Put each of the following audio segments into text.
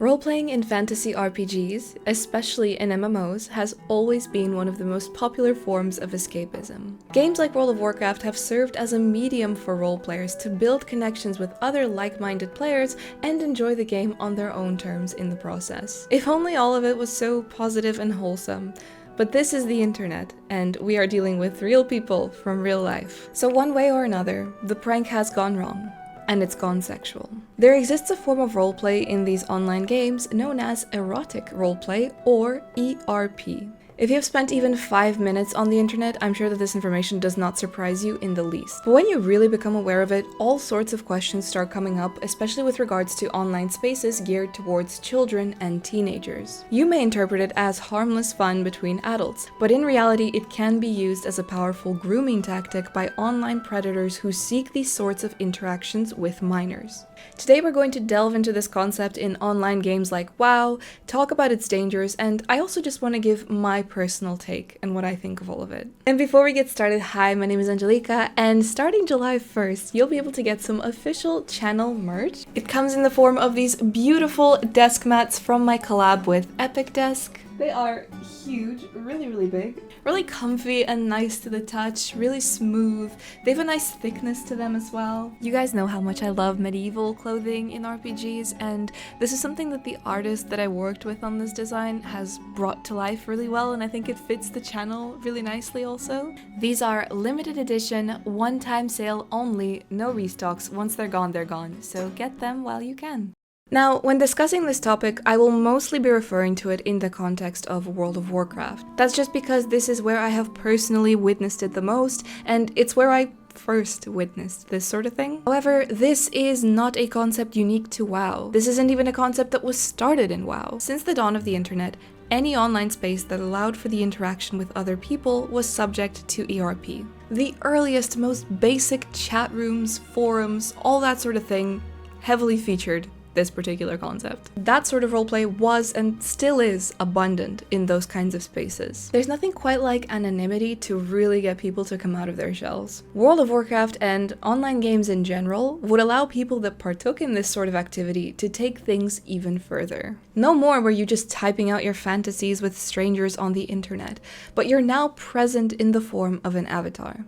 Role-playing in fantasy RPGs, especially in MMOs, has always been one of the most popular forms of escapism. Games like World of Warcraft have served as a medium for role-players to build connections with other like-minded players and enjoy the game on their own terms in the process. If only all of it was so positive and wholesome. But this is the internet, and we are dealing with real people from real life. So one way or another, the prank has gone wrong. And it's gone sexual. There exists a form of roleplay in these online games known as erotic roleplay, or ERP. If you have spent even 5 minutes on the internet, I'm sure that this information does not surprise you in the least. But when you really become aware of it, all sorts of questions start coming up, especially with regards to online spaces geared towards children and teenagers. You may interpret it as harmless fun between adults, but in reality it can be used as a powerful grooming tactic by online predators who seek these sorts of interactions with minors. Today we're going to delve into this concept in online games like WoW, talk about its dangers, and I also just want to give my personal take and what I think of all of it. And before we get started, hi, my name is Angelika, and starting July 1st, you'll be able to get some official channel merch. It comes in the form of these beautiful desk mats from my collab with Epic Desk. They are huge, really big, really comfy and nice to the touch, really smooth. They have a nice thickness to them as well. You guys know how much I love medieval clothing in RPGs, and this is something that the artist that I worked with on this design has brought to life really well, and I think it fits the channel really nicely also. These are limited edition, one-time sale only, no restocks. Once they're gone, so get them while you can. Now, when discussing this topic, I will mostly be referring to it in the context of World of Warcraft. That's just because this is where I have personally witnessed it the most, and it's where I first witnessed this sort of thing. However, this is not a concept unique to WoW. This isn't even a concept that was started in WoW. Since the dawn of the internet, any online space that allowed for the interaction with other people was subject to ERP. The earliest, most basic chat rooms, forums, all that sort of thing, heavily featured this particular concept. That sort of roleplay was and still is abundant in those kinds of spaces. There's nothing quite like anonymity to really get people to come out of their shells. World of Warcraft and online games in general would allow people that partook in this sort of activity to take things even further. No more were you just typing out your fantasies with strangers on the internet, but you're now present in the form of an avatar.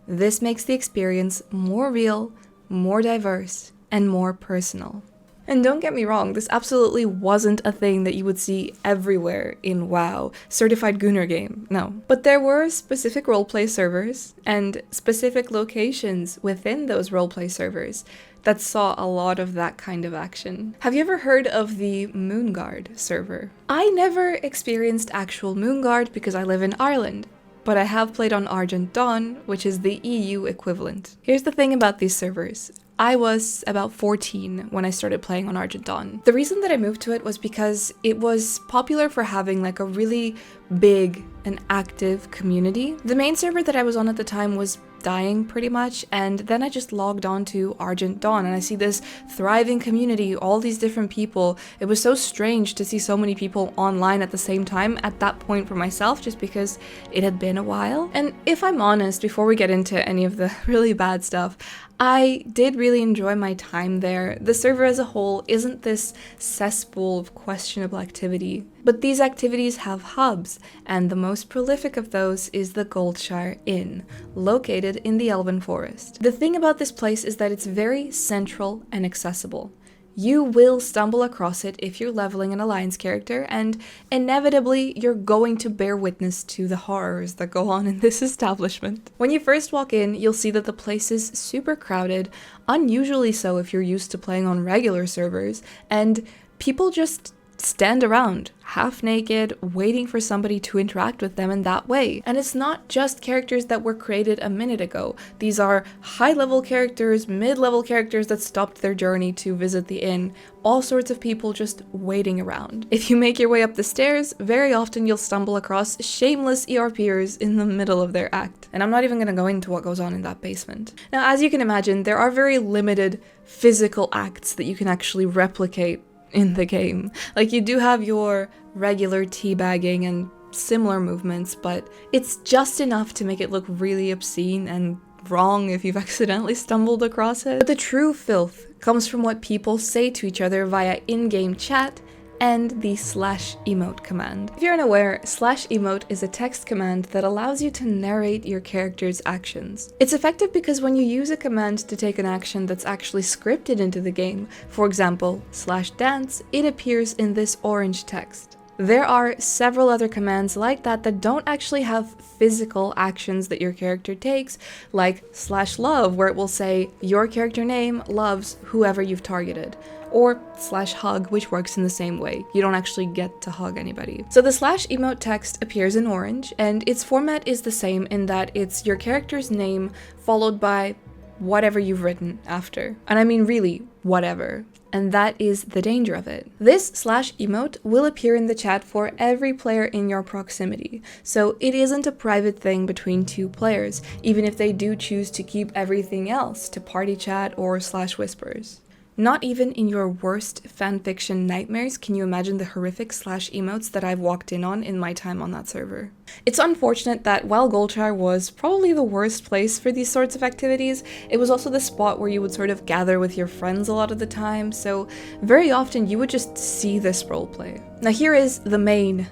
This makes the experience more real, more diverse, and more personal. And don't get me wrong, this absolutely wasn't a thing that you would see everywhere in WoW, certified Gunner game, no. But there were specific roleplay servers and specific locations within those roleplay servers that saw a lot of that kind of action. Have you ever heard of the Moonguard server? I never experienced actual Moonguard because I live in Ireland, but I have played on Argent Dawn, which is the EU equivalent. Here's the thing about these servers. I was about 14 when I started playing on Argent Dawn. The reason that I moved to it was because it was popular for having like a really big and active community. The main server that I was on at the time was dying pretty much, and then I just logged on to Argent Dawn and I see this thriving community, all these different people. It was so strange to see so many people online at the same time at that point for myself, just because it had been a while. And if I'm honest, before we get into any of the really bad stuff, I did really enjoy my time there. The server as a whole isn't this cesspool of questionable activity, but these activities have hubs, and the most prolific of those is the Goldshire Inn, located in the Elven Forest. The thing about this place is that it's very central and accessible. You will stumble across it if you're leveling an alliance character, and inevitably you're going to bear witness to the horrors that go on in this establishment. When you first walk in, you'll see that the place is super crowded, unusually so if you're used to playing on regular servers, and people just stand around, half naked, waiting for somebody to interact with them in that way. And it's not just characters that were created a minute ago. These are high-level characters, mid-level characters that stopped their journey to visit the inn, all sorts of people just waiting around. If you make your way up the stairs, very often you'll stumble across shameless ERPers in the middle of their act. And I'm not even going to go into what goes on in that basement. Now, as you can imagine, there are very limited physical acts that you can actually replicate in the game. Like, you do have your regular teabagging and similar movements, but it's just enough to make it look really obscene and wrong if you've accidentally stumbled across it. But the true filth comes from what people say to each other via in-game chat and the /emote command. If you're unaware, /emote is a text command that allows you to narrate your character's actions. It's effective because when you use a command to take an action that's actually scripted into the game, for example, /dance, it appears in this orange text. There are several other commands like that that don't actually have physical actions that your character takes, like /love, where it will say your character name loves whoever you've targeted, or /hug, which works in the same way. You don't actually get to hug anybody. So the /emote text appears in orange, and its format is the same in that it's your character's name followed by whatever you've written after. And I mean really, whatever. And that is the danger of it. This /emote will appear in the chat for every player in your proximity, so it isn't a private thing between two players, even if they do choose to keep everything else to party chat or /whispers. Not even in your worst fanfiction nightmares can you imagine the horrific /emotes that I've walked in my time on that server. It's unfortunate that while Goldshire was probably the worst place for these sorts of activities, it was also the spot where you would sort of gather with your friends a lot of the time, so very often you would just see this roleplay. Now here is the main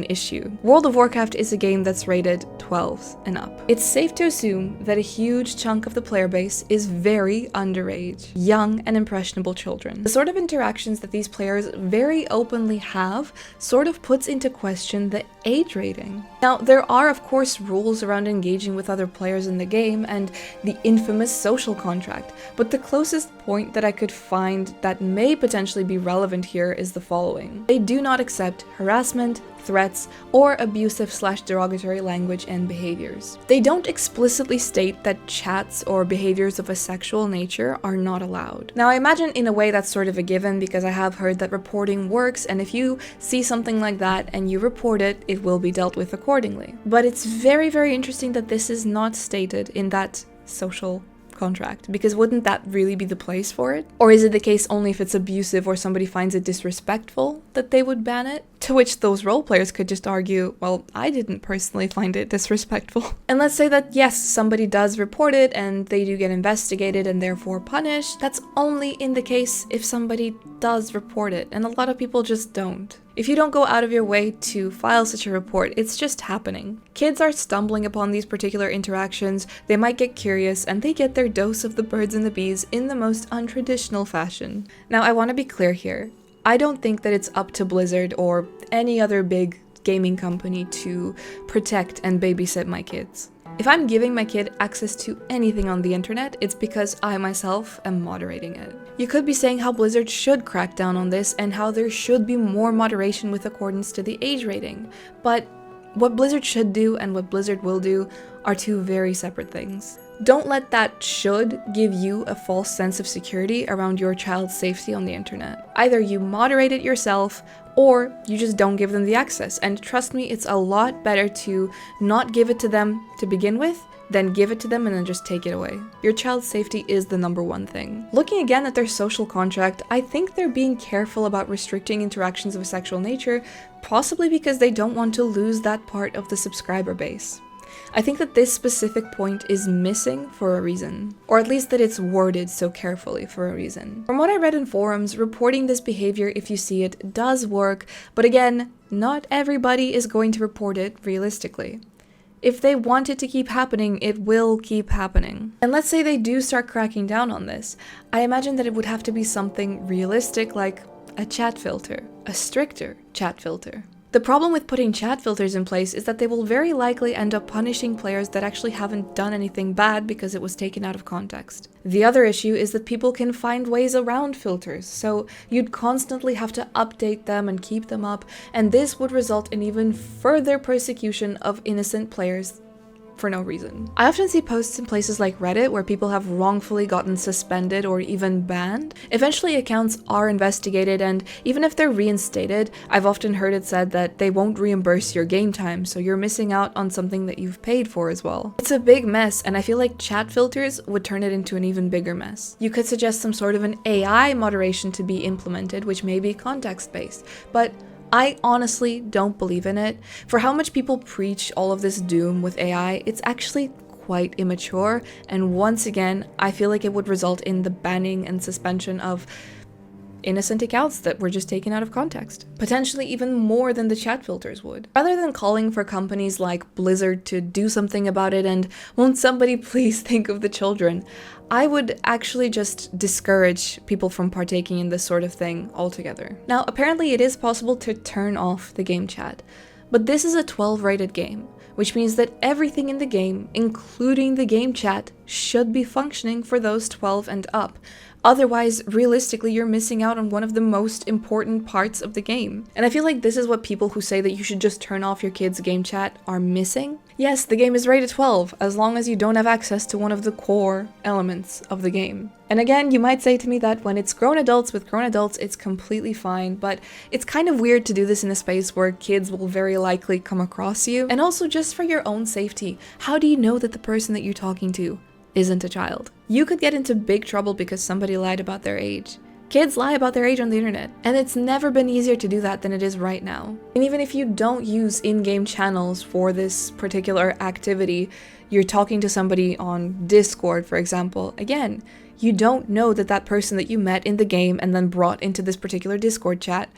issue. World of Warcraft is a game that's rated 12 and up. It's safe to assume that a huge chunk of the player base is very underage, young and impressionable children. The sort of interactions that these players very openly have sort of puts into question the age rating. Now, there are of course rules around engaging with other players in the game and the infamous social contract, but the closest point that I could find that may potentially be relevant here is the following. They do not accept harassment, threats, or abusive/derogatory language and behaviors. They don't explicitly state that chats or behaviors of a sexual nature are not allowed. Now, I imagine in a way that's sort of a given because I have heard that reporting works, and if you see something like that and you report it, it will be dealt with accordingly. But it's very, very interesting that this is not stated in that social contract, because wouldn't that really be the place for it? Or is it the case only if it's abusive or somebody finds it disrespectful that they would ban it? To which those role players could just argue, well, I didn't personally find it disrespectful. And let's say that yes, somebody does report it and they do get investigated and therefore punished. That's only in the case if somebody does report it, and a lot of people just don't. If you don't go out of your way to file such a report, it's just happening. Kids are stumbling upon these particular interactions, they might get curious, and they get their dose of the birds and the bees in the most untraditional fashion. Now, I want to be clear here. I don't think that it's up to Blizzard or any other big gaming company to protect and babysit my kids. If I'm giving my kid access to anything on the internet, it's because I myself am moderating it. You could be saying how Blizzard should crack down on this and how there should be more moderation with accordance to the age rating, but what Blizzard should do and what Blizzard will do are two very separate things. Don't let that should give you a false sense of security around your child's safety on the internet. Either you moderate it yourself, or you just don't give them the access. And trust me, it's a lot better to not give it to them to begin with than give it to them and then just take it away. Your child's safety is the number one thing. Looking again at their social contract, I think they're being careful about restricting interactions of a sexual nature, possibly because they don't want to lose that part of the subscriber base. I think that this specific point is missing for a reason, or at least that it's worded so carefully for a reason. From what I read in forums, reporting this behavior if you see it does work, but again, not everybody is going to report it realistically. If they want it to keep happening, it will keep happening. And let's say they do start cracking down on this. I imagine that it would have to be something realistic like a chat filter, a stricter chat filter. The problem with putting chat filters in place is that they will very likely end up punishing players that actually haven't done anything bad because it was taken out of context. The other issue is that people can find ways around filters, so you'd constantly have to update them and keep them up, and this would result in even further persecution of innocent players for no reason. I often see posts in places like Reddit where people have wrongfully gotten suspended or even banned. Eventually accounts are investigated, and even if they're reinstated, I've often heard it said that they won't reimburse your game time, so you're missing out on something that you've paid for as well. It's a big mess, and I feel like chat filters would turn it into an even bigger mess. You could suggest some sort of an AI moderation to be implemented, which may be context-based, but I honestly don't believe in it. For how much people preach all of this doom with AI, it's actually quite immature, and once again, I feel like it would result in the banning and suspension of innocent accounts that were just taken out of context. Potentially even more than the chat filters would. Rather than calling for companies like Blizzard to do something about it and won't somebody please think of the children, I would actually just discourage people from partaking in this sort of thing altogether. Now, apparently it is possible to turn off the game chat, but this is a 12 rated game, which means that everything in the game, including the game chat, should be functioning for those 12 and up. Otherwise, realistically, you're missing out on one of the most important parts of the game. And I feel like this is what people who say that you should just turn off your kids' game chat are missing. Yes, the game is rated 12, as long as you don't have access to one of the core elements of the game. And again, you might say to me that when it's grown adults with grown adults, it's completely fine, but it's kind of weird to do this in a space where kids will very likely come across you. And also, just for your own safety, how do you know that the person that you're talking to isn't a child? You could get into big trouble because somebody lied about their age. Kids lie about their age on the internet, and it's never been easier to do that than it is right now. And even if you don't use in-game channels for this particular activity, you're talking to somebody on Discord, for example, again, you don't know that that person that you met in the game and then brought into this particular Discord chat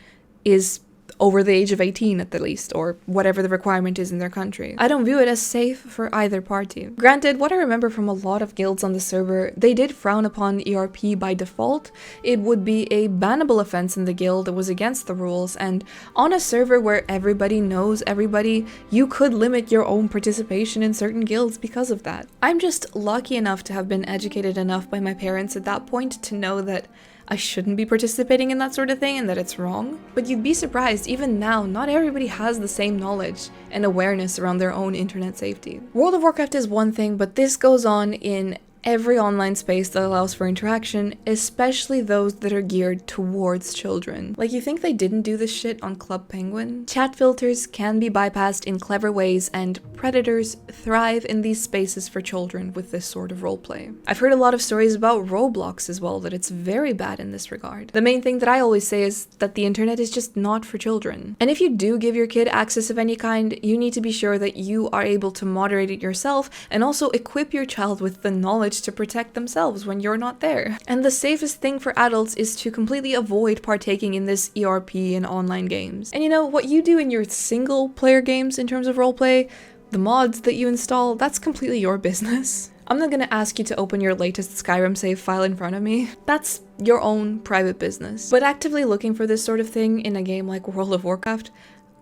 is over the age of 18 at the least, or whatever the requirement is in their country. I don't view it as safe for either party. Granted, what I remember from a lot of guilds on the server, they did frown upon ERP by default. It would be a bannable offense in the guild that was against the rules, and on a server where everybody knows everybody, you could limit your own participation in certain guilds because of that. I'm just lucky enough to have been educated enough by my parents at that point to know that I shouldn't be participating in that sort of thing and that it's wrong. But you'd be surprised, even now, not everybody has the same knowledge and awareness around their own internet safety. World of Warcraft is one thing, but this goes on in every online space that allows for interaction, especially those that are geared towards children. Like, you think they didn't do this shit on Club Penguin? Chat filters can be bypassed in clever ways, and predators thrive in these spaces for children with this sort of roleplay. I've heard a lot of stories about Roblox as well, that it's very bad in this regard. The main thing that I always say is that the internet is just not for children. And if you do give your kid access of any kind, you need to be sure that you are able to moderate it yourself and also equip your child with the knowledge to protect themselves when you're not there. And the safest thing for adults is to completely avoid partaking in this ERP in online games. And you know, what you do in your single player games in terms of roleplay, the mods that you install, that's completely your business. I'm not gonna ask you to open your latest Skyrim save file in front of me. That's your own private business. But actively looking for this sort of thing in a game like World of Warcraft,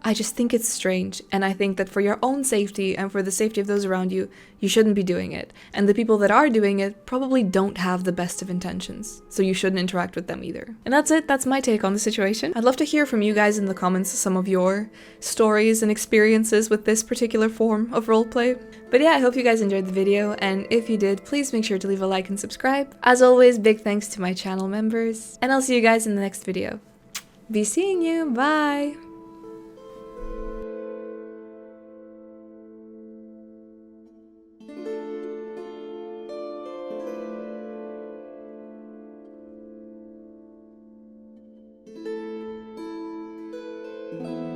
I just think it's strange, and I think that for your own safety and for the safety of those around you, you shouldn't be doing it. And the people that are doing it probably don't have the best of intentions, so you shouldn't interact with them either. And that's it, that's my take on the situation. I'd love to hear from you guys in the comments some of your stories and experiences with this particular form of roleplay. But yeah, I hope you guys enjoyed the video, and if you did, please make sure to leave a like and subscribe. As always, big thanks to my channel members, and I'll see you guys in the next video. Be seeing you, bye! Thank you.